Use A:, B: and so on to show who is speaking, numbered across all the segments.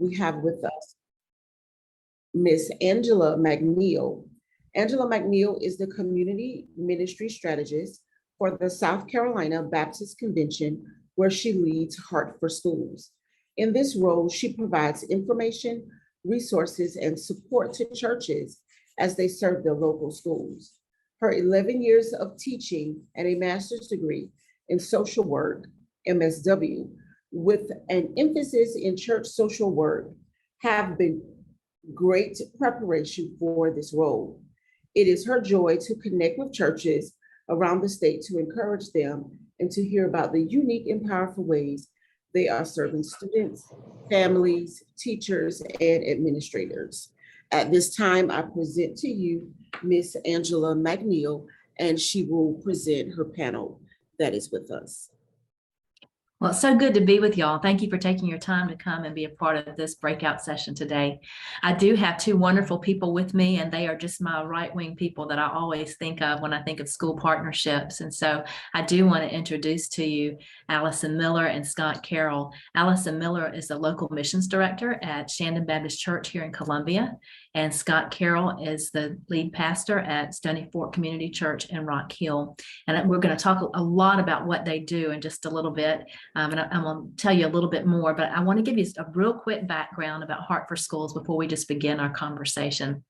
A: we have with us Miss Angela McNeal. Angela McNeal is the community ministry strategist for the South Carolina Baptist Convention, where she leads Heart4Schools. In this role, she provides information, resources, and support to churches as they serve their local schools. Her 11 years of teaching and a master's degree in social work, MSW, with an emphasis in church social work, have been great preparation for this role. It is her joy to connect with churches around the state to encourage them and to hear about the unique and powerful ways they are serving students, families, teachers, and administrators. At this time, I present to you Miss Angela McNeal, and she will present her panel that is with us.
B: Well, it's so good to be with y'all. Thank you for taking your time to come and be a part of this breakout session today. I do have two wonderful people with me, and they are just my right-wing people that I always think of when I think of school partnerships. And so I do want to introduce to you Allison Miller and Scott Carroll. Allison Miller is the local missions director at Shandon Baptist Church here in Columbia, and Scott Carroll is the lead pastor at Stony Fork Community Church in Rock Hill. And we're going to talk a lot about what they do in just a little bit. And I'm going to tell you a little bit more, but I want to give you a real quick background about Heart4Schools before we just begin our conversation.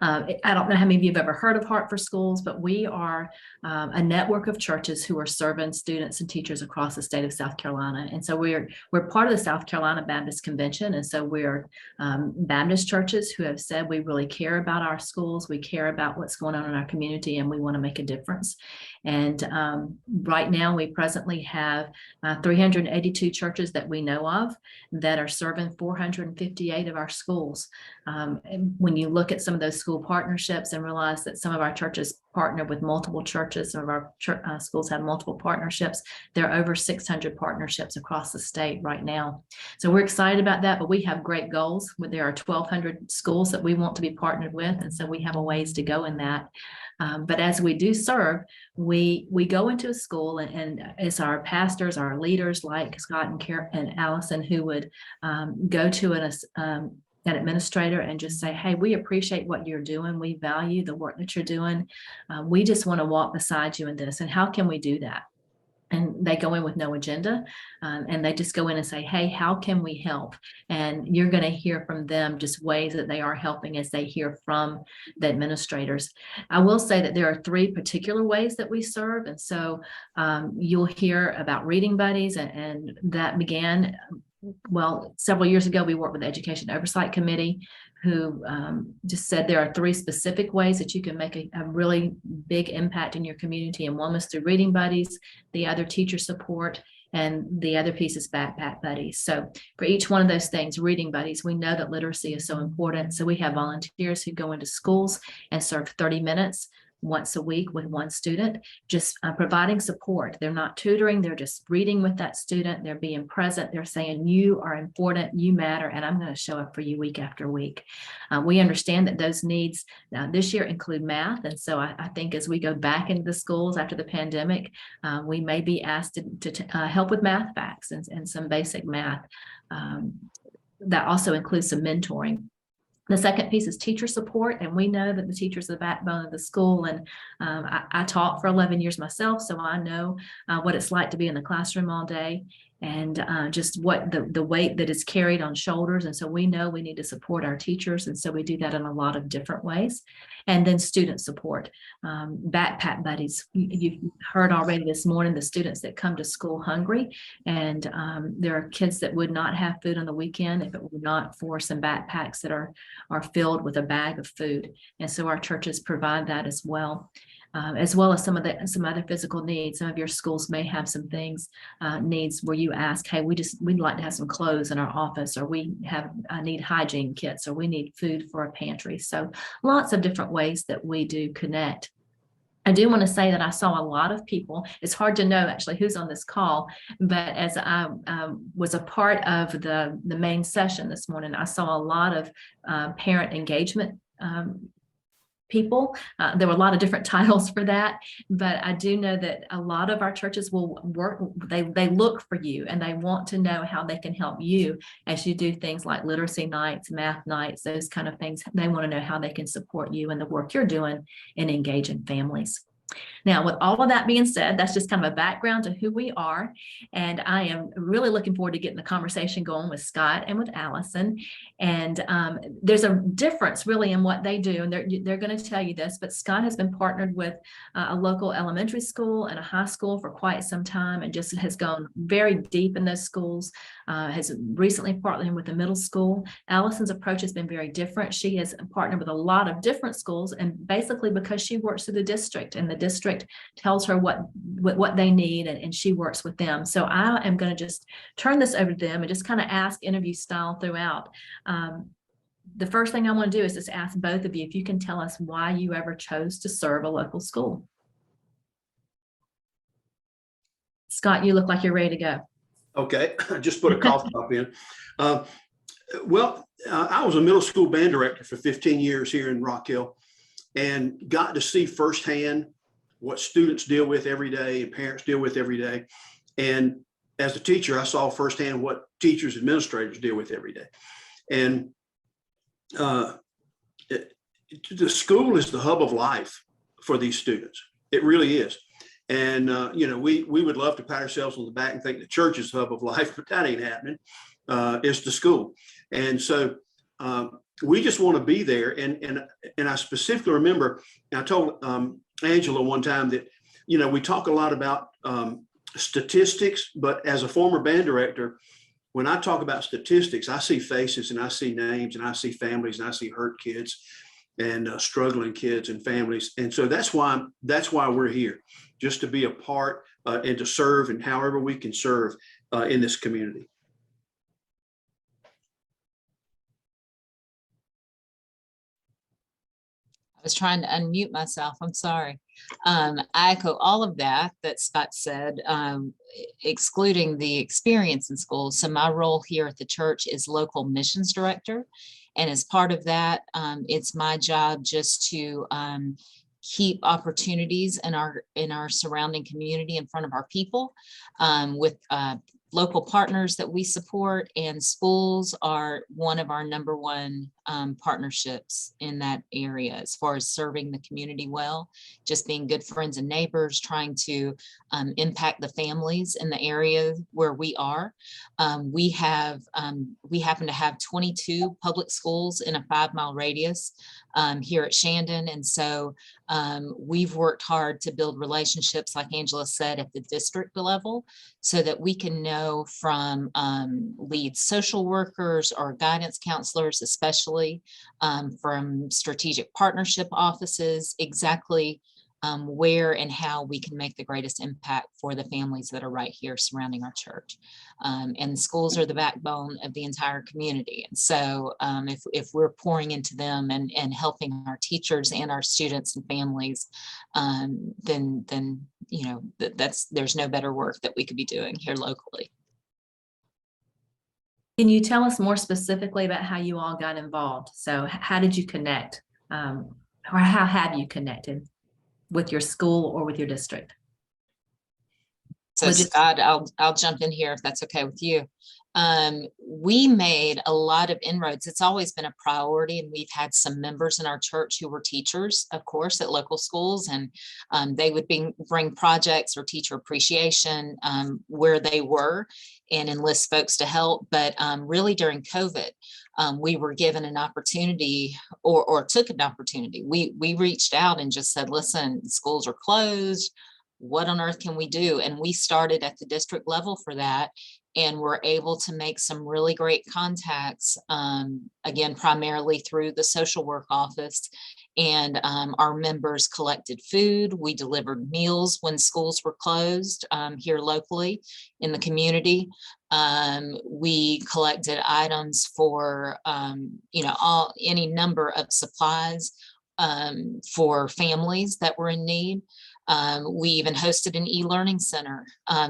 B: I don't know how many of you have ever heard of Heart4Schools, but we are a network of churches who are serving students and teachers across the state of South Carolina. And so we're part of the South Carolina Baptist Convention. And so we're Baptist churches who have said we really care about our schools, we care about what's going on in our community, and we want to make a difference. And right now we presently have 382 churches that we know of that are serving 458 of our schools. And when you look at some of those school partnerships and realize that some of our churches partner with multiple churches, some of our schools have multiple partnerships, there are over 600 partnerships across the state right now. So we're excited about that, but we have great goals. There are 1,200 schools that we want to be partnered with, and so we have a ways to go in that. But as we do serve, we go into a school, and it's our pastors, our leaders like Scott and Allison who would go to an administrator and just say, hey, we appreciate what you're doing. We value the work that you're doing. We just want to walk beside you in this. And how can we do that? And they go in with no agenda, and they just go in and say, hey, how can we help? And you're going to hear from them just ways that they are helping as they hear from the administrators. I will say that there are three particular ways that we serve. And so you'll hear about reading buddies, and that began, well, several years ago. We worked with the Education Oversight Committee, who just said there are three specific ways that you can make a really big impact in your community. And one was through reading buddies, the other teacher support, and the other piece is backpack buddies. So for each one of those things, reading buddies, we know that literacy is so important. So we have volunteers who go into schools and serve 30 minutes once a week with one student, just providing support. They're not tutoring, they're just reading with that student, they're being present, they're saying you are important, you matter, and I'm going to show up for you week after week. We understand that those needs this year include math, and so I think as we go back into the schools after the pandemic, we may be asked to help with math facts and some basic math. That also includes some mentoring. The second piece is teacher support, and we know that the teachers are the backbone of the school. And I taught for 11 years myself, so I know what it's like to be in the classroom all day, and just what the weight that is carried on shoulders. And so we know we need to support our teachers, and so we do that in a lot of different ways. And then student support, backpack buddies. You've heard already this morning the students that come to school hungry, and there are kids that would not have food on the weekend if it were not for some backpacks that are filled with a bag of food. And so our churches provide that as well as some other physical needs. Some of your schools may have some things, needs where you ask, hey, we'd like to have some clothes in our office, or I need hygiene kits, or we need food for a pantry. So lots of different ways that we do connect. I do want to say that I saw a lot of people. It's hard to know actually who's on this call, but as I was a part of the main session this morning, I saw a lot of parent engagement people. There were a lot of different titles for that, but I do know that a lot of our churches will work, they look for you and they want to know how they can help you as you do things like literacy nights, math nights, those kind of things. They want to know how they can support you in the work you're doing and engaging families. Now, with all of that being said, that's just kind of a background to who we are. And I am really looking forward to getting the conversation going with Scott and with Allison. And there's a difference really in what they do. And they're going to tell you this, but Scott has been partnered with a local elementary school and a high school for quite some time and just has gone very deep in those schools, has recently partnered with the middle school. Allison's approach has been very different. She has partnered with a lot of different schools, and basically because she works through the district and the district tells her what they need, and she works with them. So I am going to just turn this over to them and just kind of ask interview style throughout. The first thing I want to do is just ask both of you if you can tell us why you ever chose to serve a local school. Scott, you look like you're ready to go.
C: Okay, just put a cough drop in. I was a middle school band director for 15 years here in Rock Hill and got to see firsthand what students deal with every day and parents deal with every day. And as a teacher, I saw firsthand what teachers, administrators deal with every day. And the school is the hub of life for these students. It really is. And, we would love to pat ourselves on the back and think the church is the hub of life, but that ain't happening. It's the school. And so we just want to be there. And I specifically remember, and I told Angela one time that, we talk a lot about statistics, but as a former band director, when I talk about statistics, I see faces and I see names and I see families and I see hurt kids and struggling kids and families. And so that's why we're here, just to be a part and to serve and however we can serve in this community.
D: I was trying to unmute myself. I'm sorry. I echo all of that Scott said, excluding the experience in schools. So my role here at the church is local missions director. And as part of that, it's my job just to keep opportunities in our surrounding community in front of our people with local partners that we support, and schools are one of our number one partnerships in that area as far as serving the community well, just being good friends and neighbors, trying to impact the families in the area where we are. We happen to have 22 public schools in a 5-mile radius here at Shandon. And so we've worked hard to build relationships, like Angela said, at the district level, so that we can know from lead social workers or guidance counselors, especially from strategic partnership offices, exactly where and how we can make the greatest impact for the families that are right here surrounding our church. And schools are the backbone of the entire community. And so if we're pouring into them and helping our teachers and our students and families, then there's no better work that we could be doing here locally.
B: Can you tell us more specifically about how you all got involved? So how did you connect, or how have you connected with your school or with your district?
D: So Scott, I'll jump in here if that's okay with you. We made a lot of inroads. It's always been a priority, and we've had some members in our church who were teachers, of course, at local schools, and they would bring projects or teacher appreciation where they were and enlist folks to help. But really during COVID, we were given an opportunity or took an opportunity. We reached out and just said, listen, schools are closed. What on earth can we do? And we started at the district level for that, and were able to make some really great contacts, again, primarily through the social work office. And our members collected food. We delivered meals when schools were closed here locally in the community. We collected items for, any number of supplies for families that were in need. We even hosted an e-learning center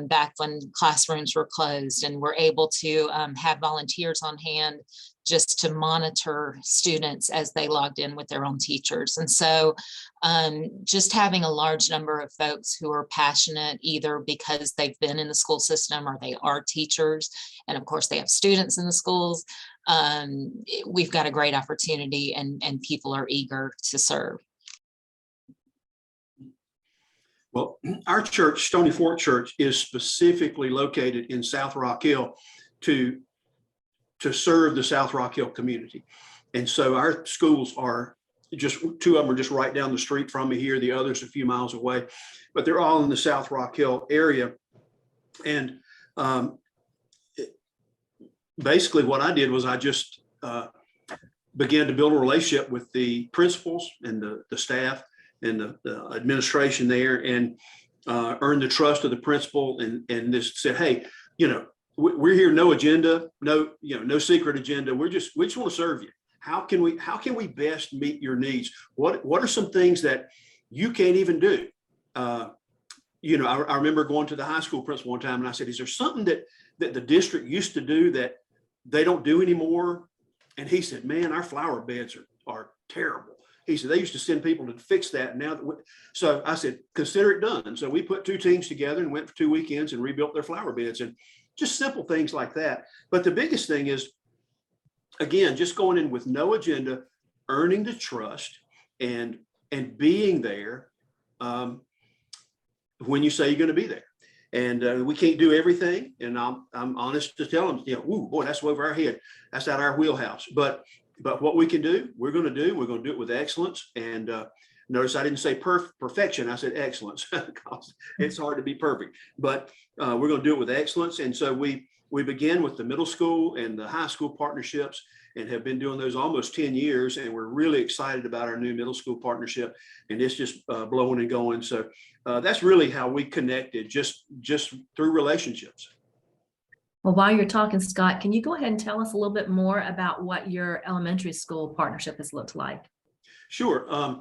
D: back when classrooms were closed, and we're able to have volunteers on hand just to monitor students as they logged in with their own teachers. And so just having a large number of folks who are passionate, either because they've been in the school system or they are teachers, and of course they have students in the schools, we've got a great opportunity, and people are eager to serve.
C: Well, our church, Stony Fork Church, is specifically located in South Rock Hill to serve the South Rock Hill community. And so our schools are just, two of them are just right down the street from me here. The other's a few miles away, but they're all in the South Rock Hill area. And basically what I did was I just began to build a relationship with the principals and the staff and the administration there, and earned the trust of the principal, and just said, hey, we're here, no agenda, no secret agenda. We just want to serve you. How can we best meet your needs? What are some things that you can't even do? I remember going to the high school principal one time, and I said, is there something that the district used to do that they don't do anymore? And he said, man, our flower beds are terrible. He said, they used to send people to fix that. So I said, consider it done. So we put two teams together and went for 2 weekends and rebuilt their flower beds, and just simple things like that. But the biggest thing is, again, just going in with no agenda, earning the trust, and being there when you say you're going to be there. And we can't do everything. And I'm honest to tell them, ooh, boy, that's over our head. That's out our wheelhouse. But what we can do, we're going to do it with excellence. And notice I didn't say perfection. I said excellence, because it's hard to be perfect. But we're going to do it with excellence. And so we begin with the middle school and the high school partnerships, and have been doing those almost 10 years. And we're really excited about our new middle school partnership, and it's just blowing and going. So that's really how we connected, just through relationships.
B: Well, while you're talking, Scott, can you go ahead and tell us a little bit more about what your elementary school partnership has looked like?
C: Sure.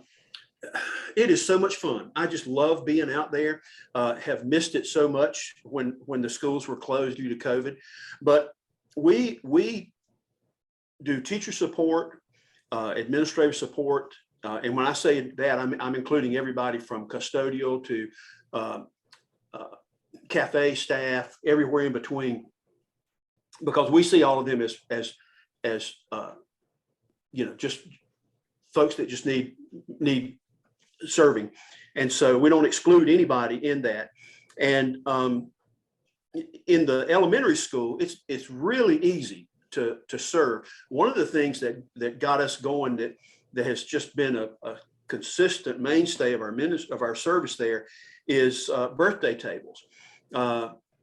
C: It is so much fun. I just love being out there. Have missed it so much when the schools were closed due to COVID. But we do teacher support, administrative support, and when I say that, I'm including everybody from custodial to cafe staff, everywhere in between, because we see all of them as just folks that just need serving. And so we don't exclude anybody in that. And in the elementary school, it's really easy to serve. One of the things that got us going, that has just been a consistent mainstay of our service there, is birthday tables.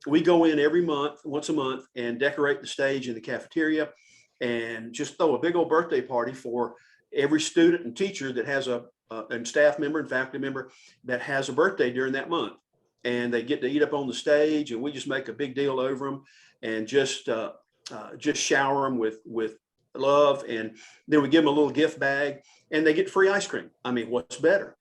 C: We go in every month, once a month, and decorate the stage in the cafeteria, and just throw a big old birthday party for every student and teacher that has and staff member and faculty member that has a birthday during that month. And they get to eat up on the stage, and we just make a big deal over them, and just shower them with love. And then we give them a little gift bag, and they get free ice cream. I mean, what's better?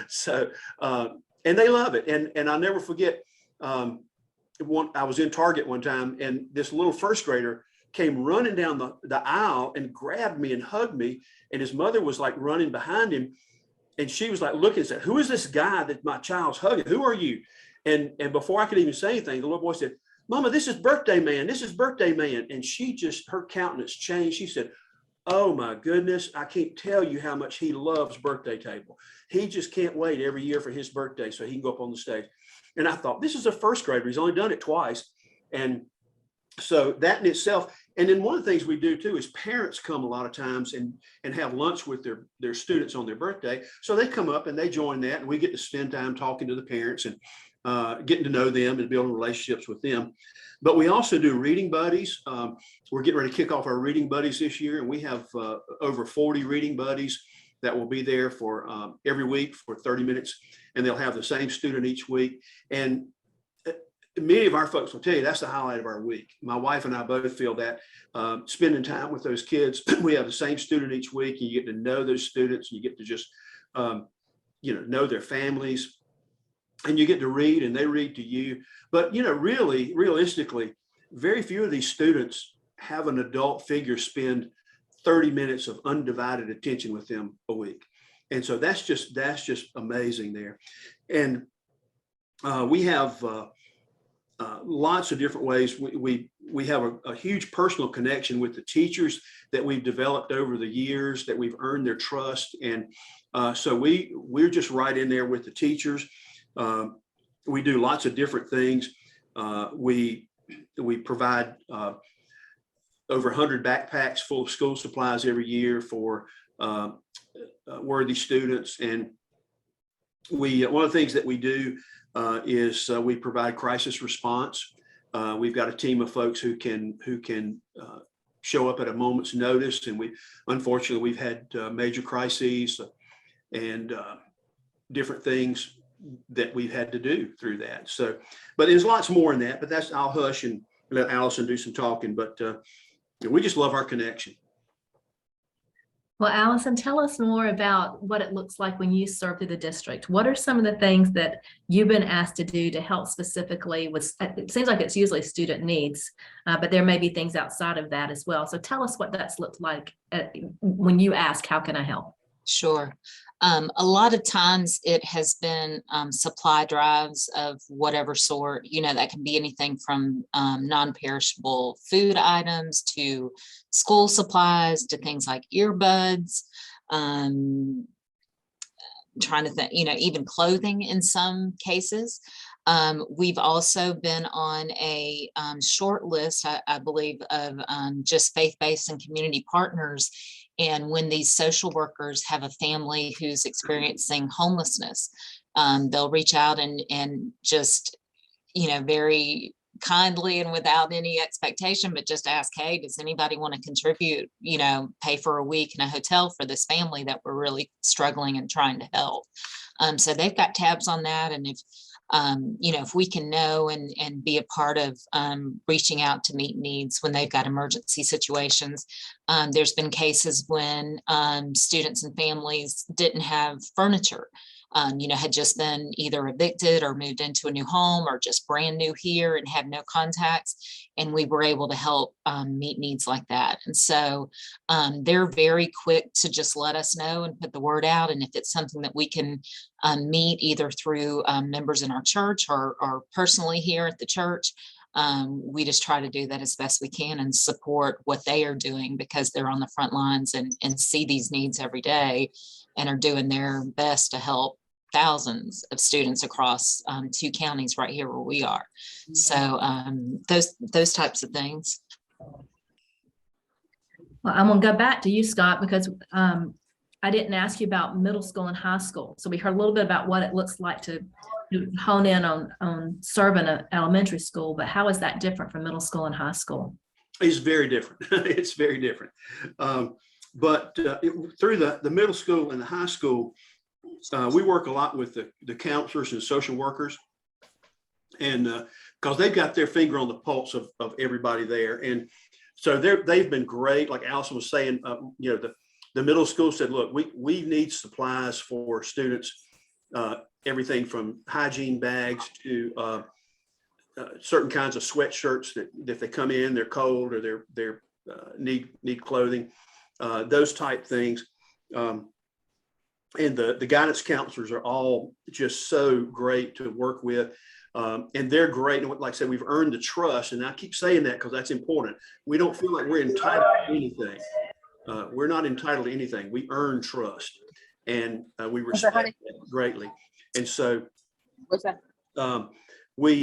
C: So and they love it. And I'll never forget, I was in Target one time, and this little first grader came running down the aisle and grabbed me and hugged me, and his mother was like running behind him, and she was like looking and said, who is this guy that my child's hugging? Who are you? And before I could even say anything, the little boy said, Mama, this is birthday man. This is birthday man. And her countenance changed. She said, oh my goodness, I can't tell you how much he loves birthday table. He just can't wait every year for his birthday so he can go up on the stage. And I thought, this is a first grader. He's only done it twice. And so that in itself. And then one of the things we do too is parents come a lot of times and have lunch with their students on their birthday. So they come up and they join that, and we get to spend time talking to the parents and getting to know them and building relationships with them. But we also do reading buddies. We're getting ready to kick off our reading buddies this year, and we have over 40 reading buddies that will be there for every week for 30 minutes, and they'll have the same student each week. And many of our folks will tell you that's the highlight of our week. My wife and I both feel that spending time with those kids, we have the same student each week, and you get to know those students, and you get to just know their families. and you get to read and they read to you. But, really, realistically, very few of these students have an adult figure spend 30 minutes of undivided attention with them a week. And so that's just amazing there. And we have lots of different ways. We have a huge personal connection with the teachers that we've developed over the years, that we've earned their trust. And so we're just right in there with the teachers. We do lots of different things. We provide over 100 backpacks full of school supplies every year for worthy students. And one of the things that we do is we provide crisis response. We've got a team of folks who can show up at a moment's notice. And unfortunately, we've had major crises and different things that we've had to do through that. So, but there's lots more in that, but I'll hush and let Allison do some talking, but we just love our connection.
B: Well, Allison, tell us more about what it looks like when you serve through the district. What are some of the things that you've been asked to do to help specifically with, it seems like it's usually student needs, but there may be things outside of that as well. So tell us what that's looked like when you ask, how can I help?
D: Sure. A lot of times it has been supply drives of whatever sort, that can be anything from non-perishable food items to school supplies to things like earbuds, trying to think, even clothing in some cases. We've also been on a short list, I believe, of just faith-based and community partners. And when these social workers have a family who's experiencing homelessness, they'll reach out and just, very kindly and without any expectation, but just ask, hey, does anybody want to contribute, pay for a week in a hotel for this family that we're really struggling and trying to help. So they've got tabs on that. And if we can know and be a part of reaching out to meet needs when they've got emergency situations. There's been cases when students and families didn't have furniture, had just been either evicted or moved into a new home or just brand new here and had no contacts. And we were able to help meet needs like that. And so they're very quick to just let us know and put the word out. And if it's something that we can meet either through members in our church or personally here at the church, we just try to do that as best we can and support what they are doing because they're on the front lines and see these needs every day and are doing their best to help thousands of students across 2 counties right here where we are. So those types of things.
B: Well, I'm going to go back to you, Scott, because I didn't ask you about middle school and high school. So we heard a little bit about what it looks like to hone in on serving an elementary school, but how is that different from middle school and high school?
C: It's very different. It's very different. But through the middle school and the high school, we work a lot with the counselors and social workers, and because they've got their finger on the pulse of everybody there. And so they've been great. Like Allison was saying, the middle school said, look, we need supplies for students, everything from hygiene bags to certain kinds of sweatshirts that if they come in, they're cold or they're need clothing, those type things. And the guidance counselors are all just so great to work with. And they're great. And like I said, we've earned the trust. And I keep saying that because that's important. We don't feel like we're entitled to anything. We're not entitled to anything. We earn trust. And we respect that greatly. And so we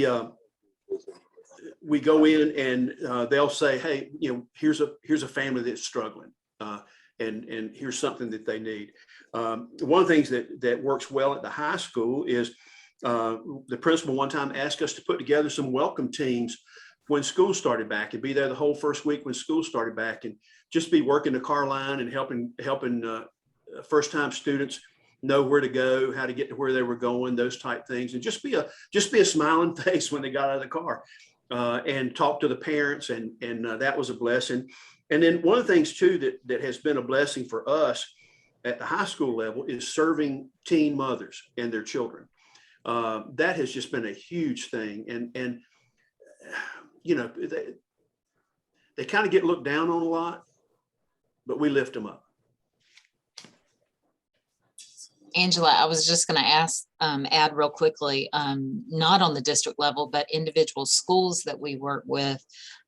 C: go in and they'll say, hey, here's a family that's struggling. And here's something that they need. One of the things that works well at the high school is the principal one time asked us to put together some welcome teams when school started back and be there the whole first week when school started back and just be working the car line and helping first time students know where to go, how to get to where they were going, those type things, and just be a smiling face when they got out of the car and talk to the parents, and that was a blessing. And then one of the things too that has been a blessing for us at the high school level is serving teen mothers and their children. That has just been a huge thing. And you know, they kind of get looked down on a lot, but we lift them up.
D: Angela, I was just going to add real quickly, not on the district level, but individual schools that we work with.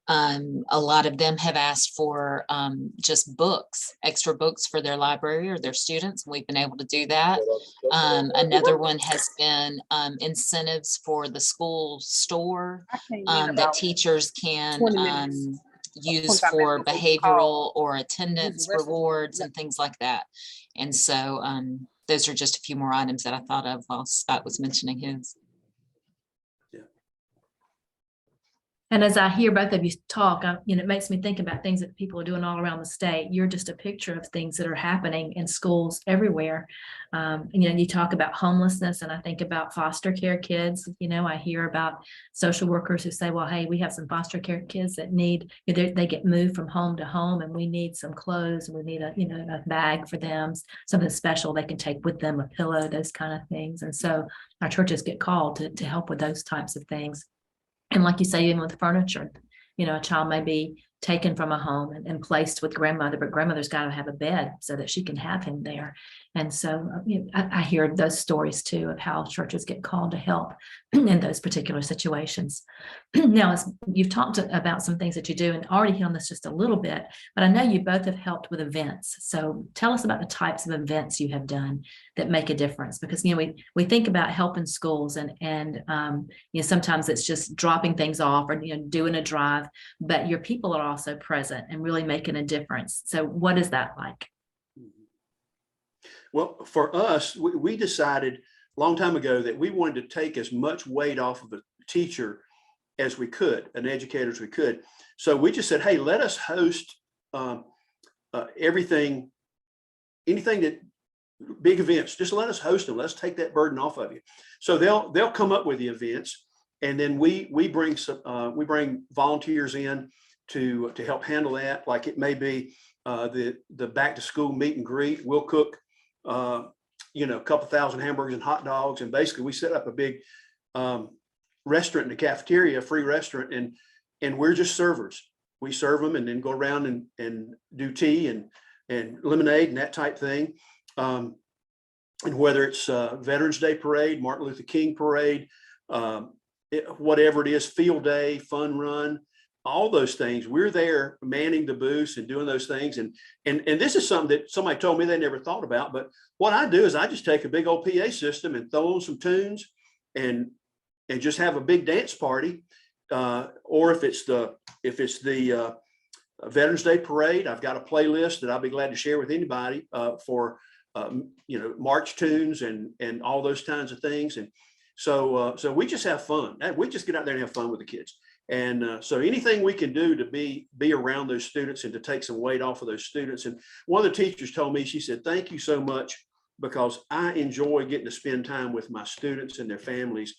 D: A lot of them have asked for just books, extra books for their library or their students. We've been able to do that. Another one has been incentives for the school store that teachers can use for behavioral or attendance rewards and things like that. And so those are just a few more items that I thought of while Scott was mentioning his.
B: And as I hear both of you talk, it makes me think about things that people are doing all around the state. You're just a picture of things that are happening in schools everywhere. You talk about homelessness, and I think about foster care kids. I hear about social workers who say, well, hey, we have some foster care kids that need, they get moved from home to home, and we need some clothes, and we need a bag for them, something special they can take with them, a pillow, those kind of things. And so our churches get called to help with those types of things. And like you say, even with furniture, a child may be taken from a home and placed with grandmother, but grandmother's got to have a bed so that she can have him there. And so I hear those stories too of how churches get called to help in those particular situations. Now, as you've talked about some things that you do and already hit on this just a little bit, but I know you both have helped with events. So tell us about the types of events you have done that make a difference, because we think about helping schools and sometimes it's just dropping things off or doing a drive, but your people are also present and really making a difference. So what is that like?
C: Well, for us, we decided a long time ago that we wanted to take as much weight off of a teacher as we could, an educator as we could. So we just said, hey, let us host anything that big events, just let us host them. Let's take that burden off of you. So they'll come up with the events, and then we bring volunteers in to help handle that. Like it may be the back to school meet and greet. We'll cook a couple thousand hamburgers and hot dogs, and basically we set up a big restaurant in the cafeteria, a free restaurant, and we're just servers. We serve them and then go around and do tea and lemonade and that type thing. And whether it's Veterans Day parade, Martin Luther King parade, whatever it is, field day, fun run, all those things, we're there manning the booths and doing those things. And this is something that somebody told me they never thought about. But what I do is I just take a big old PA system and throw on some tunes and just have a big dance party. Or if it's the Veterans Day parade, I've got a playlist that I'll be glad to share with anybody for march tunes and all those kinds of things. And so we just have fun. We just get out there and have fun with the kids. And so anything we can do to be around those students and to take some weight off of those students. And one of the teachers told me, she said, thank you so much, because I enjoy getting to spend time with my students and their families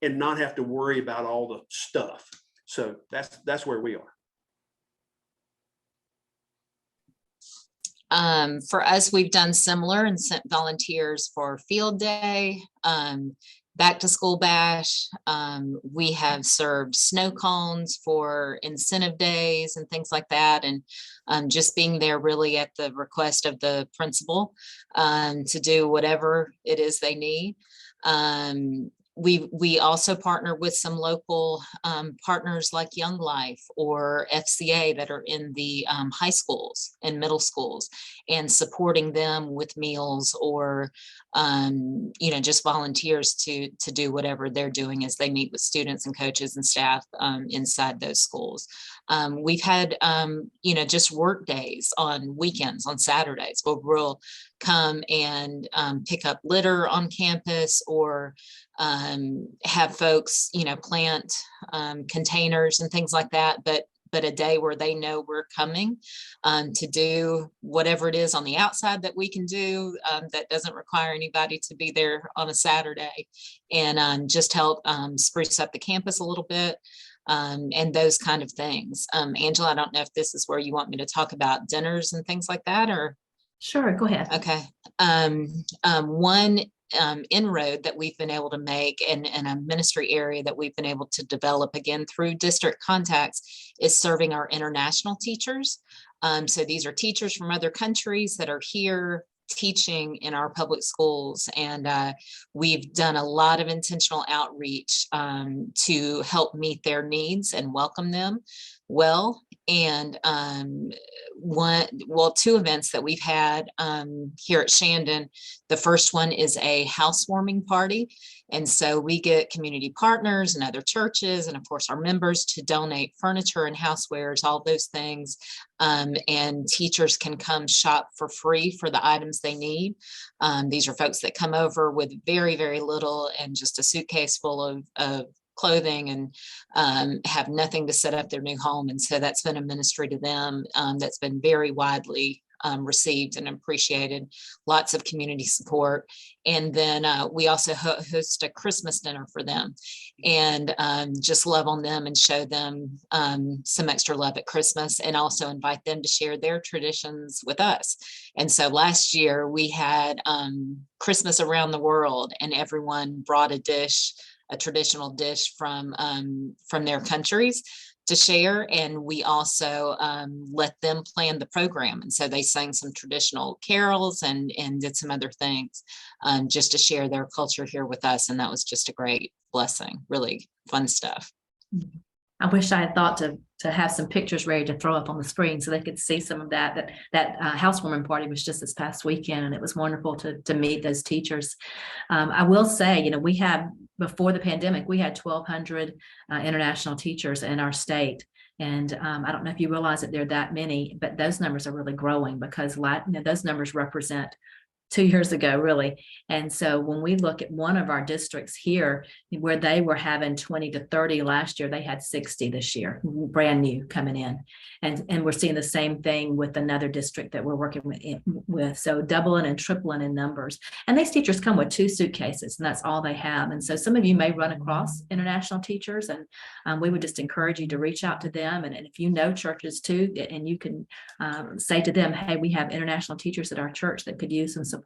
C: and not have to worry about all the stuff. So that's where we are.
D: For us, we've done similar and sent volunteers for field day, back to school bash. We have served snow cones for incentive days and things like that. And just being there really at the request of the principal to do whatever it is they need. We also partner with some local partners like Young Life or FCA that are in the high schools and middle schools, and supporting them with meals or just volunteers to do whatever they're doing as they meet with students and coaches and staff inside those schools. We've had just work days on weekends, on Saturdays, where we'll come and pick up litter on campus, or have folks, plant containers and things like that, but a day where they know we're coming to do whatever it is on the outside that we can do that doesn't require anybody to be there on a Saturday, and just help spruce up the campus a little bit. And those kind of things. Angela, I don't know if this is where you want me to talk about dinners and things like that, or?
B: Sure, go ahead.
D: Okay. One inroad that we've been able to make and a ministry area that we've been able to develop again through district contacts is serving our international teachers. So these are teachers from other countries that are here teaching in our public schools. And we've done a lot of intentional outreach to help meet their needs and welcome them well. And two events that we've had here at Shandon. The first one is a housewarming party. And so we get community partners and other churches, and of course our members, to donate furniture and housewares, all those things. And teachers can come shop for free for the items they need. These are folks that come over with very, very little and just a suitcase full of clothing and have nothing to set up their new home. And so that's been a ministry to them that's been very widely received and appreciated. Lots of community support. And then we also host a Christmas dinner for them and just love on them and show them some extra love at Christmas, and also invite them to share their traditions with us. And so last year we had Christmas around the world, and everyone brought a traditional dish from their countries to share. And we also let them plan the program. And so they sang some traditional carols and did some other things just to share their culture here with us. And that was just a great blessing, really fun stuff.
B: I wish I had thought to have some pictures ready to throw up on the screen so they could see some of that. That housewarming party was just this past weekend, and it was wonderful to meet those teachers. I will say, we have, before the pandemic, we had 1,200 international teachers in our state. And I don't know if you realize that there are that many, but those numbers are really growing because those numbers represent 2 years ago, really. And so when we look at one of our districts here, where they were having 20 to 30 last year, they had 60 this year, brand new coming in. And we're seeing the same thing with another district that we're working with. So doubling and tripling in numbers. And these teachers come with 2 suitcases, and that's all they have. And so some of you may run across international teachers, and we would just encourage you to reach out to them. And if you know churches too, and you can say to them, hey, we have international teachers at our church that could use some support.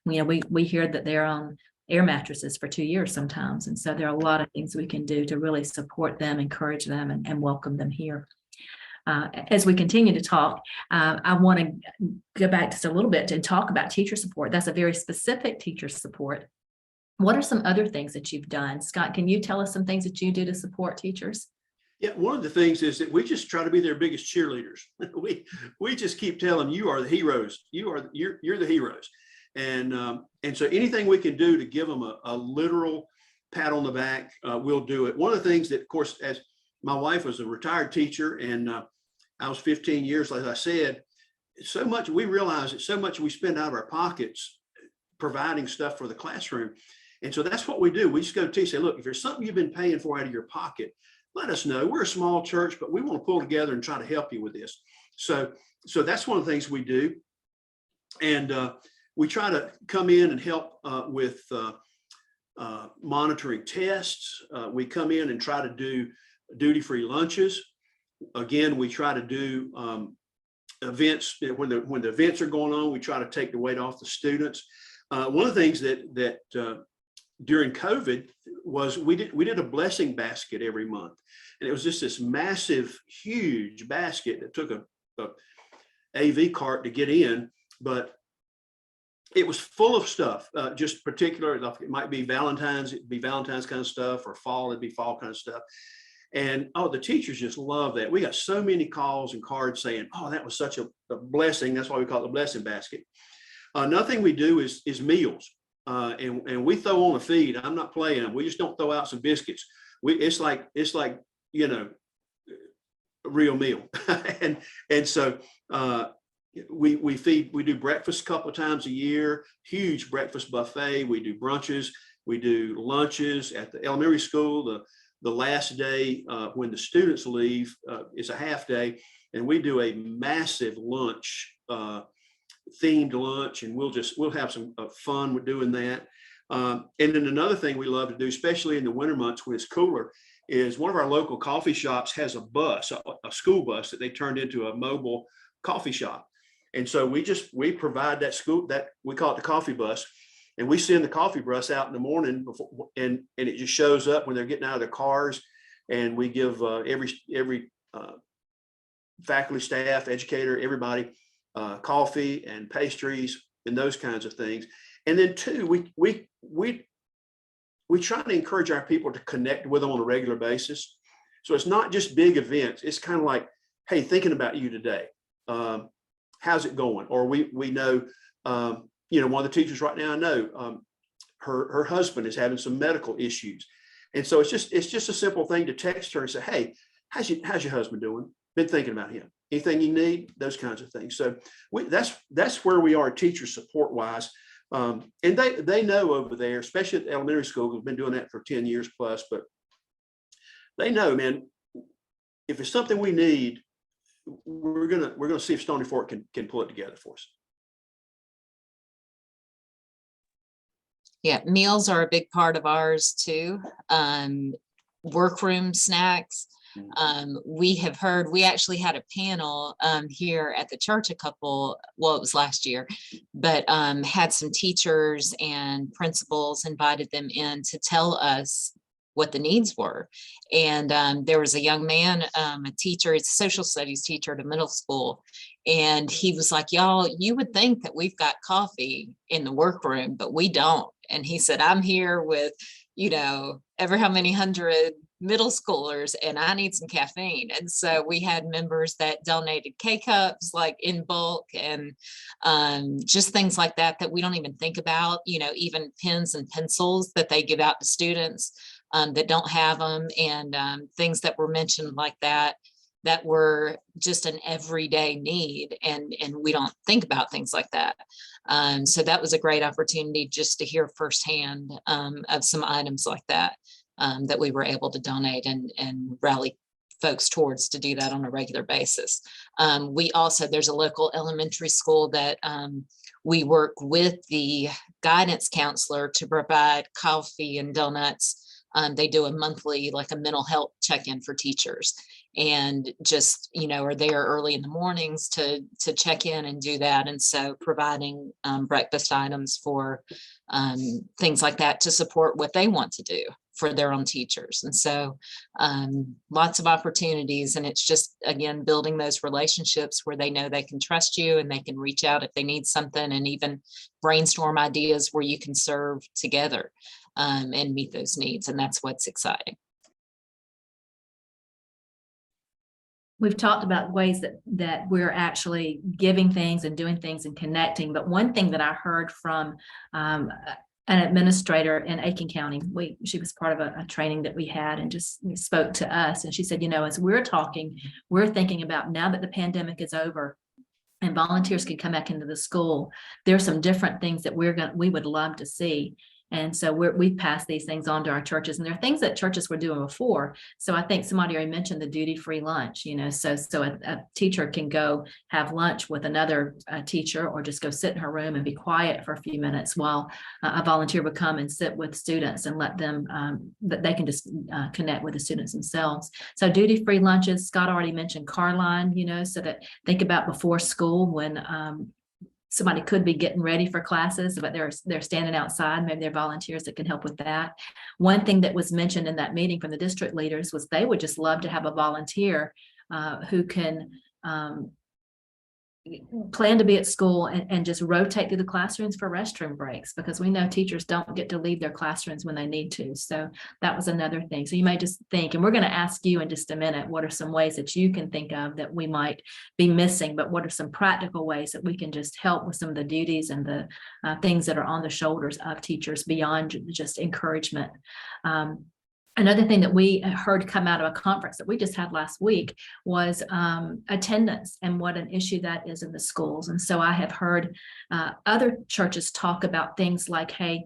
B: We hear that they're on air mattresses for 2 years sometimes. And so there are a lot of things we can do to really support them, encourage them, and welcome them here. As we continue to talk, I want to go back just a little bit and talk about teacher support. That's a very specific teacher support. What are some other things that you've done? Scott, can you tell us some things that you do to support teachers?
C: Yeah, one of the things is that we just try to be their biggest cheerleaders. we just keep telling them, you are the heroes. You're the heroes. And so anything we can do to give them a literal pat on the back, we'll do it. One of the things that, of course, as my wife was a retired teacher, and I was 15 years, as I said, so much we realize that so much we spend out of our pockets providing stuff for the classroom. And so that's what we do. We just go to say, look, if there's something you've been paying for out of your pocket, let us know. We're a small church, but we want to pull together and try to help you with this. So that's one of the things we do. And we try to come in and help with monitoring tests. We come in and try to do duty-free lunches. Again, we try to do events when the events are going on. We try to take the weight off the students. One of the things that during COVID was we did a blessing basket every month, and it was just this massive, huge basket that took a AV cart to get in, but it was full of stuff. Just particular, it might be Valentine's, it'd be Valentine's kind of stuff, or fall, it'd be fall kind of stuff. And the teachers just love that. We got so many calls and cards saying, oh, that was such a blessing. That's why we call it the blessing basket. Another thing we do is meals. And we throw on a feed. I'm not playing. We just don't throw out some biscuits. It's like a real meal. and so we feed. We do breakfast a couple of times a year. Huge breakfast buffet. We do brunches. We do lunches at the elementary school. The last day when the students leave is a half day, and we do a massive lunch. Themed lunch, and we'll have some fun with doing that. And then another thing we love to do, especially in the winter months when it's cooler, is one of our local coffee shops has a bus, a school bus that they turned into a mobile coffee shop. And so we provide that we call it the coffee bus. And we send the coffee bus out in the morning before, and it just shows up when they're getting out of their cars. And we give every faculty, staff, educator, everybody coffee and pastries and those kinds of things. And then two, we try to encourage our people to connect with them on a regular basis. So it's not just big events. It's kind of like, hey, thinking about you today. How's it going? Or we know, one of the teachers right now I know, her husband is having some medical issues. And so it's just a simple thing to text her and say, hey, how's your husband doing? Been thinking about him. Anything you need? Those kinds of things. So that's where we are teacher support wise. And they know over there, especially at the elementary school, we've been doing that for 10 years plus, but they know, man, if it's something we need, we're gonna see if Stony Fork can pull it together for us.
D: Yeah, meals are a big part of ours too. Workroom snacks. We actually had a panel here at the church it was last year, but had some teachers and principals, invited them in to tell us what the needs were. And there was a young man, a teacher, he's a social studies teacher at a middle school. And he was like, y'all, you would think that we've got coffee in the workroom, but we don't. And he said, I'm here with, ever how many hundred middle schoolers, and I need some caffeine. And so we had members that donated K-cups like in bulk, and just things like that we don't even think about, even pens and pencils that they give out to students that don't have them, and things that were mentioned like that were just an everyday need, and we don't think about things like that. So that was a great opportunity just to hear firsthand of some items like that that we were able to donate and rally folks towards to do that on a regular basis. There's a local elementary school that we work with the guidance counselor to provide coffee and donuts. They do a monthly, like a mental health check-in for teachers, and just, are there early in the mornings to check in and do that. And so providing breakfast items for things like that to support what they want to do for their own teachers. And so lots of opportunities. And it's just, again, building those relationships where they know they can trust you and they can reach out if they need something, and even brainstorm ideas where you can serve together and meet those needs. And that's what's exciting.
B: We've talked about ways that we're actually giving things and doing things and connecting. But one thing that I heard from an administrator in Aiken County, she was part of a training that we had, and just spoke to us. And she said, as we're talking, we're thinking about, now that the pandemic is over and volunteers can come back into the school, there's some different things that we would love to see. And so we pass these things on to our churches, and there are things that churches were doing before. So I think somebody already mentioned the duty-free lunch, so a teacher can go have lunch with another teacher, or just go sit in her room and be quiet for a few minutes while a volunteer would come and sit with students and let them, that they can just connect with the students themselves. So duty-free lunches, Scott already mentioned car line, so that think about before school when somebody could be getting ready for classes, but they're standing outside. Maybe they're volunteers that can help with that. One thing that was mentioned in that meeting from the district leaders was they would just love to have a volunteer who can plan to be at school and just rotate through the classrooms for restroom breaks, because we know teachers don't get to leave their classrooms when they need to. So that was another thing. So you may just think, and we're going to ask you in just a minute, what are some ways that you can think of that we might be missing, but what are some practical ways that we can just help with some of the duties and the things that are on the shoulders of teachers beyond just encouragement. Another thing that we heard come out of a conference that we just had last week was attendance, and what an issue that is in the schools. And so I have heard other churches talk about things like, hey,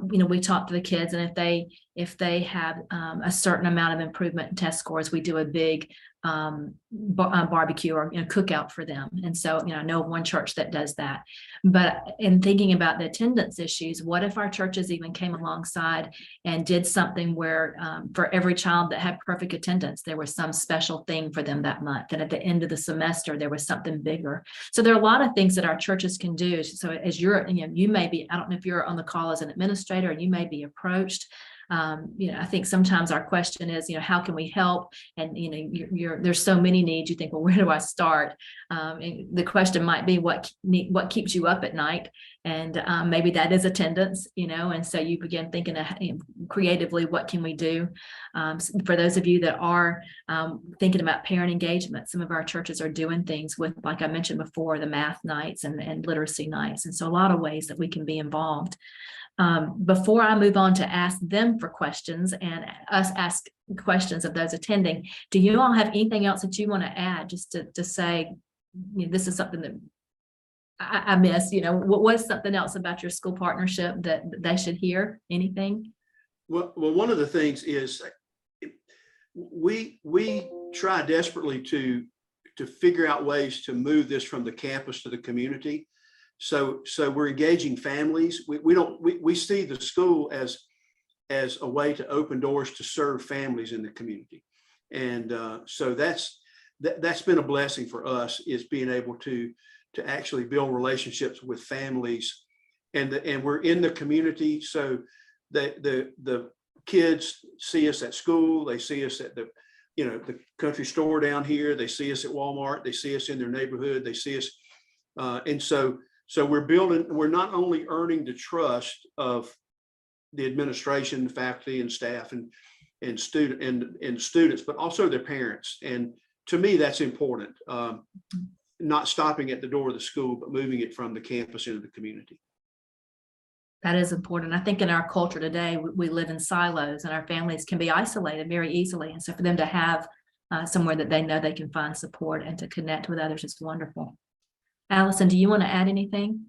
B: we talk to the kids, and if they if they have a certain amount of improvement in test scores, we do a big barbecue or cookout for them. And so, I know of one church that does that. But in thinking about the attendance issues, what if our churches even came alongside and did something where for every child that had perfect attendance, there was some special thing for them that month. And at the end of the semester, there was something bigger. So there are a lot of things that our churches can do. So as you may be, I don't know if you're on the call as an administrator, and you may be approached. I think sometimes our question is, how can we help? And, there's so many needs. You think, well, where do I start? And the question might be what keeps you up at night? And maybe that is attendance, and so you begin thinking creatively, what can we do? For those of you that are thinking about parent engagement, some of our churches are doing things with, like I mentioned before, the math nights and literacy nights. And so a lot of ways that we can be involved. Before I move on to ask them for questions and us ask questions of those attending, do you all have anything else that you want to add, just to say, this is something that I miss, what's something else about your school partnership that they should hear? Anything?
C: Well, one of the things is we try desperately to figure out ways to move this from the campus to the community. So we're engaging families. We see the school as a way to open doors to serve families in the community. And so that's been a blessing for us, is being able to actually build relationships with families, and we're in the community. So the kids see us at school, they see us at the country store down here, they see us at Walmart, they see us in their neighborhood, they see us, and so we're not only earning the trust of the administration, faculty, and staff, and students, but also their parents. And to me, that's important. Not stopping at the door of the school, but moving it from the campus into the community.
B: That is important. I think in our culture today, we live in silos, and our families can be isolated very easily. And so for them to have somewhere that they know they can find support and to connect with others is wonderful. Allison, do you want to add anything?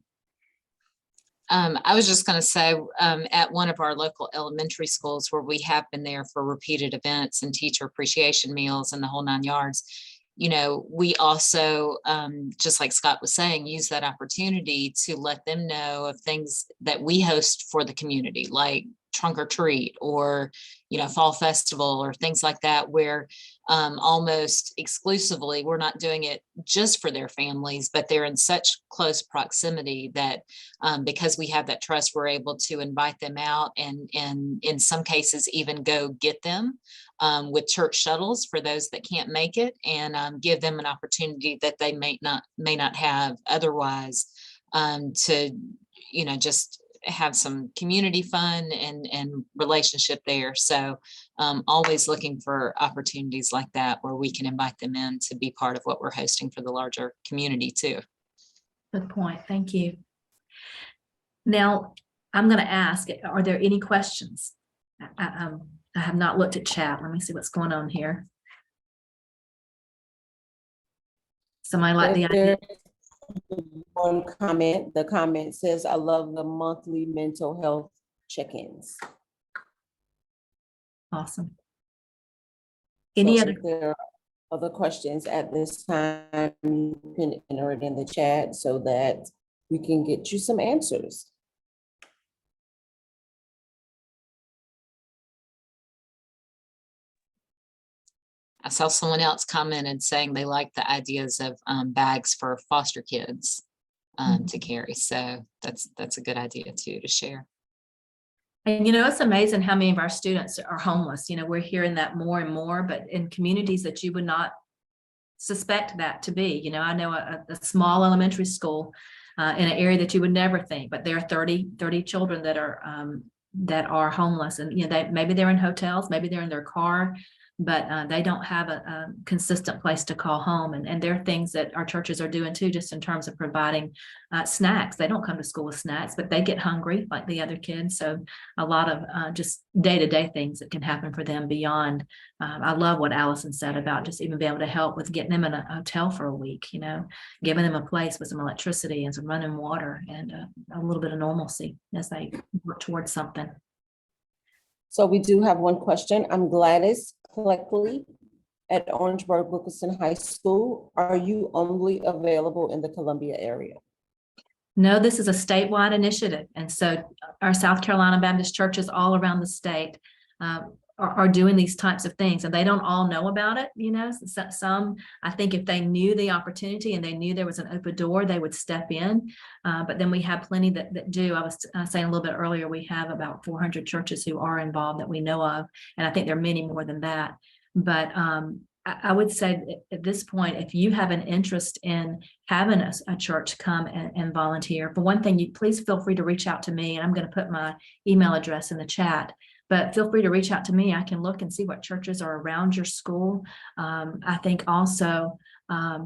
D: I was just going to say, at one of our local elementary schools where we have been there for repeated events and teacher appreciation meals and the whole 9 yards, we also, just like Scott was saying, use that opportunity to let them know of things that we host for the community, like trunk or treat, or fall festival, or things like that, where almost exclusively we're not doing it just for their families, but they're in such close proximity that because we have that trust, we're able to invite them out, and in some cases even go get them with church shuttles for those that can't make it, and give them an opportunity that they may not have otherwise, to just have some community fun and relationship there. So always looking for opportunities like that where we can invite them in to be part of what we're hosting for the larger community too.
B: Good point. Thank you. Now, I'm going to ask, are there any questions? I have not looked at chat. Let me see what's going on here. Somebody like the idea?
A: One comment, the comment says, I love the monthly mental health check-ins.
B: Awesome. Any
A: So
B: other?
A: if there are other questions at this time, you can enter it in the chat so that we can get you some answers.
D: I saw someone else commented saying they like the ideas of bags for foster kids to carry. So that's a good idea too, to share.
B: And it's amazing how many of our students are homeless. We're hearing that more and more, but in communities that you would not suspect that to be. I know a small elementary school in an area that you would never think, but there are 30 children that are homeless, and maybe they're in hotels, maybe they're in their car, but they don't have a consistent place to call home. And there are things that our churches are doing too, just in terms of providing snacks. They don't come to school with snacks, but they get hungry like the other kids. So a lot of just day-to-day things that can happen for them beyond. I love what Allison said about just even being able to help with getting them in a hotel for a week, giving them a place with some electricity and some running water and a little bit of normalcy as they work towards something.
A: So we do have one question. I'm Gladys Cleckley at Orangeburg Wilkinson High School. Are you only available in the Columbia area?
B: No, this is a statewide initiative. And so our South Carolina Baptist churches all around the state are doing these types of things, and they don't all know about it. You know, some, I think if they knew the opportunity and they knew there was an open door, they would step in. But then we have plenty that do. I was saying a little bit earlier, we have about 400 churches who are involved that we know of. And I think there are many more than that. But I would say at this point, if you have an interest in having a church come and volunteer, for one thing, you please feel free to reach out to me. And I'm going to put my email address in the chat, but feel free to reach out to me. I can look and see what churches are around your school. I think also, I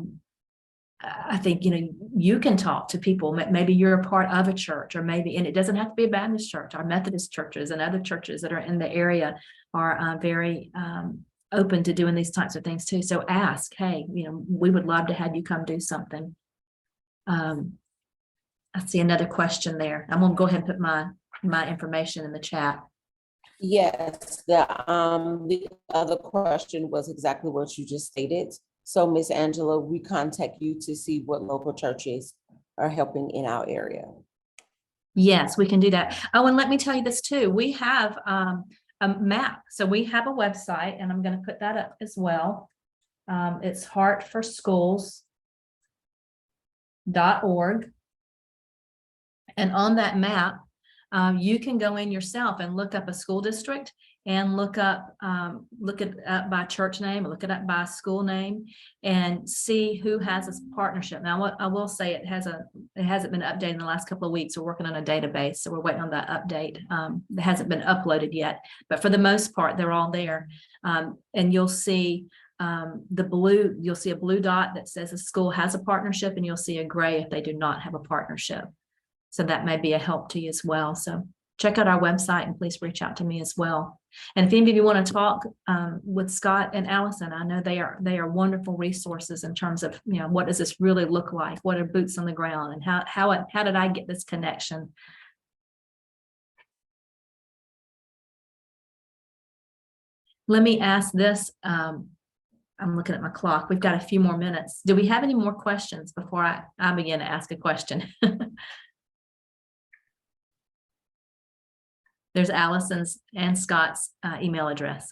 B: think, you know, you can talk to people. Maybe you're a part of a church, or maybe, and it doesn't have to be a Baptist church. Our Methodist churches and other churches that are in the area are very open to doing these types of things too. So ask, hey, you know, we would love to have you come do something. I see another question there. I'm gonna go ahead and put my information in the chat.
A: Yes, the other question was exactly what you just stated. So Ms. Angela, we contact you to see what local churches are helping in our area.
B: Yes, we can do that. Oh, and let me tell you this too. We have a map. So we have a website, and I'm going to put that up as well. It's Heart4Schools.org. And on that map, you can go in yourself and look up a school district and look it up by church name, or look it up by school name, and see who has a partnership. Now, what I will say, it hasn't been updated in the last couple of weeks. We're working on a database, so we're waiting on that update. It hasn't been uploaded yet, but for the most part, they're all there. And you'll see you'll see a blue dot that says a school has a partnership, and you'll see a gray if they do not have a partnership. So that may be a help to you as well. So check out our website, and please reach out to me as well. And if any of you want to talk with Scott and Allison, I know they are wonderful resources in terms of, you know, what does this really look like? What are boots on the ground, and how did I get this connection? Let me ask this. I'm looking at my clock. We've got a few more minutes. Do we have any more questions before I begin to ask a question? There's Allison's and Scott's email address.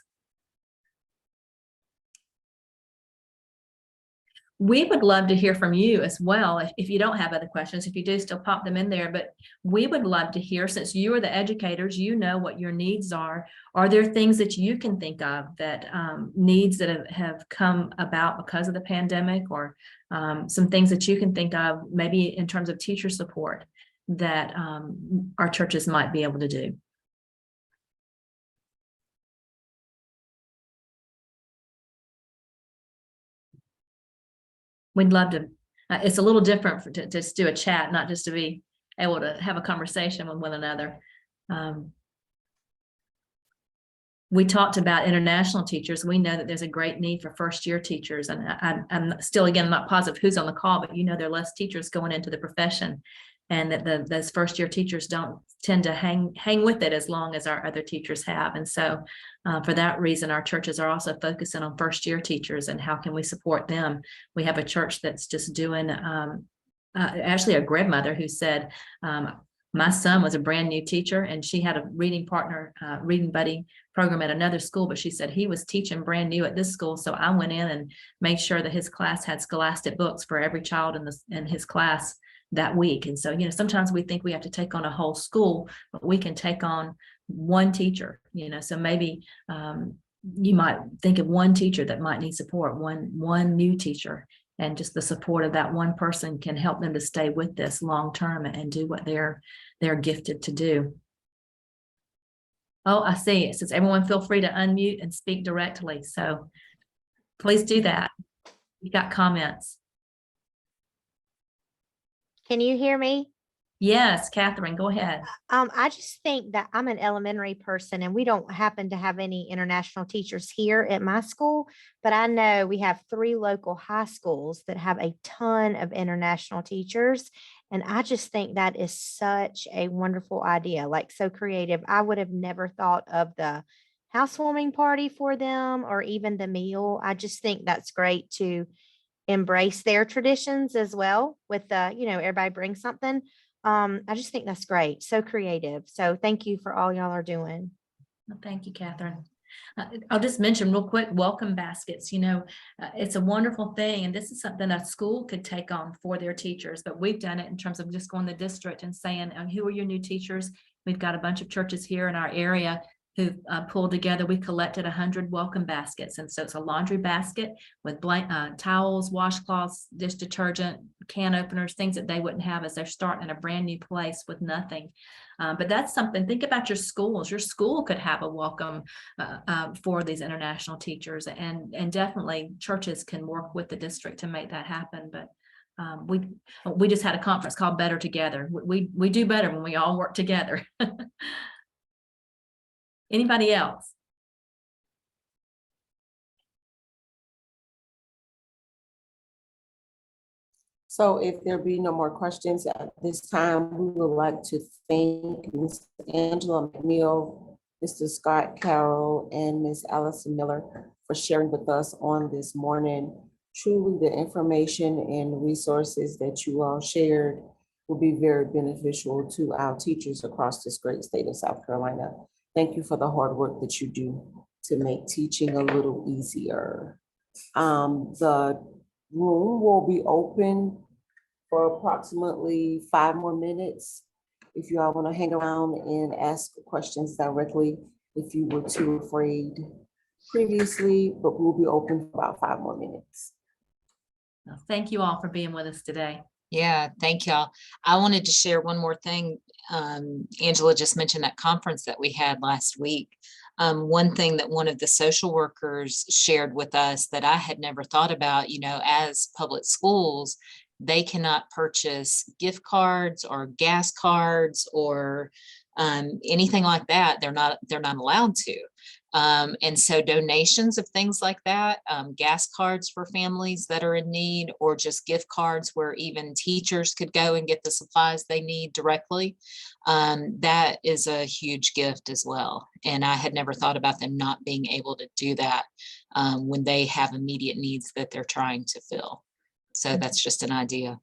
B: We would love to hear from you as well. If you don't have other questions, if you do, still pop them in there. But we would love to hear, since you are the educators, you know what your needs are. Are there things that you can think of that needs that have come about because of the pandemic, or some things that you can think of, maybe in terms of teacher support, that our churches might be able to do? We'd love to. It's a little different to just do a chat, not just to be able to have a conversation with one another. We talked about international teachers. We know that there's a great need for first-year teachers, and I'm still, again, not positive who's on the call, but you know, there are less teachers going into the profession, and that those first-year teachers don't tend to hang with it as long as our other teachers have. And so for that reason, our churches are also focusing on first-year teachers and how can we support them. We have a church that's just doing, actually a grandmother who said, my son was a brand new teacher, and she had a reading partner, reading buddy program at another school, but she said he was teaching brand new at this school. So I went in and made sure that his class had scholastic books for every child in his class that week. And so, you know, sometimes we think we have to take on a whole school, but we can take on one teacher, you know. So maybe you might think of one teacher that might need support, one new teacher, and just the support of that one person can help them to stay with this long term and do what they're gifted to do. Oh, I see. It says everyone feel free to unmute and speak directly. So please do that. You got comments.
E: Can you hear me?
B: Yes, Catherine, go ahead.
E: I just think that I'm an elementary person and we don't happen to have any international teachers here at my school, but I know we have 3 local high schools that have a ton of international teachers. And I just think that is such a wonderful idea, like so creative. I would have never thought of the housewarming party for them or even the meal. I just think that's great to embrace their traditions as well with the, everybody brings something. I just think that's great. So creative. So thank you for all y'all are doing.
B: Well, thank you, Catherine. I'll just mention real quick, welcome baskets. It's a wonderful thing. And this is something a school could take on for their teachers, but we've done it in terms of just going to the district and saying, who are your new teachers? We've got a bunch of churches here in our area who pulled together. We collected 100 welcome baskets. And so it's a laundry basket with towels, washcloths, dish detergent, can openers, things that they wouldn't have as they're starting in a brand new place with nothing. But that's something, think about your schools. Your school could have a welcome for these international teachers, and definitely churches can work with the district to make that happen. But we just had a conference called Better Together. We do better when we all work together. Anybody else?
A: So if there be no more questions at this time, we would like to thank Ms. Angela McNeal, Mr. Scott Carroll, and Ms. Allison Miller for sharing with us on this morning. Truly, the information and resources that you all shared will be very beneficial to our teachers across this great state of South Carolina. Thank you for the hard work that you do to make teaching a little easier. The room will be open for approximately 5 more minutes. If you all want to hang around and ask questions directly, if you were too afraid previously, but we'll be open for about 5 more minutes.
B: Well, thank you all for being with us today.
D: Yeah, thank y'all. I wanted to share one more thing. Angela just mentioned that conference that we had last week. One thing that one of the social workers shared with us that I had never thought about, as public schools, they cannot purchase gift cards or gas cards or anything like that. They're not allowed to. And so donations of things like that, gas cards for families that are in need, or just gift cards where even teachers could go and get the supplies they need directly. That is a huge gift as well. And I had never thought about them not being able to do that when they have immediate needs that they're trying to fill. So that's just an idea.